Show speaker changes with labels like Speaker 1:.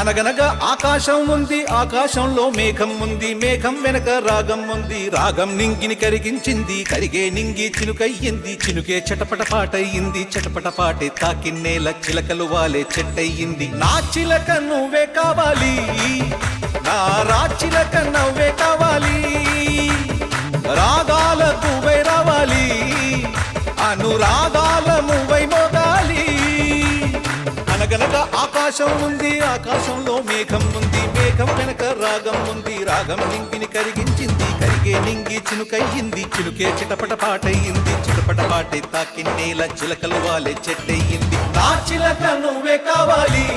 Speaker 1: అనగనగా ఆకాశం ఉంది, ఆకాశంలో మేఘం ఉంది, మేఘం వెనక రాగం ఉంది, రాగం నింగిని కరిగించింది, కరిగే నింగి చినుకయ్యింది, చినుకే చటపట పాటయ్యింది, చటపట పాటే తాకిన్నేల చిలకలు వాలే చెట్టయ్యింది. నా చిలక నువ్వే కావాలి, నా రాచిలక నవ్వే కావాలి, రాగాల నువ్వై రావాలి, అనురాగాల నువ్వై మోగాలి. అనగనగా ఆకాశం ఉంది, ఆకాశంలో మేఘం ఉంది, మేఘం వెనక రాగం ఉంది, రాగం నింగిని కరిగించింది, కరిగే నింగి చినుకయ్యింది, చినుకే చిటపట పాటయ్యింది, చిటపట పాటే తాకిన్నేల చిలకలు వాలే చెట్టయ్యింది. నా చిలక నువ్వే కావాలి,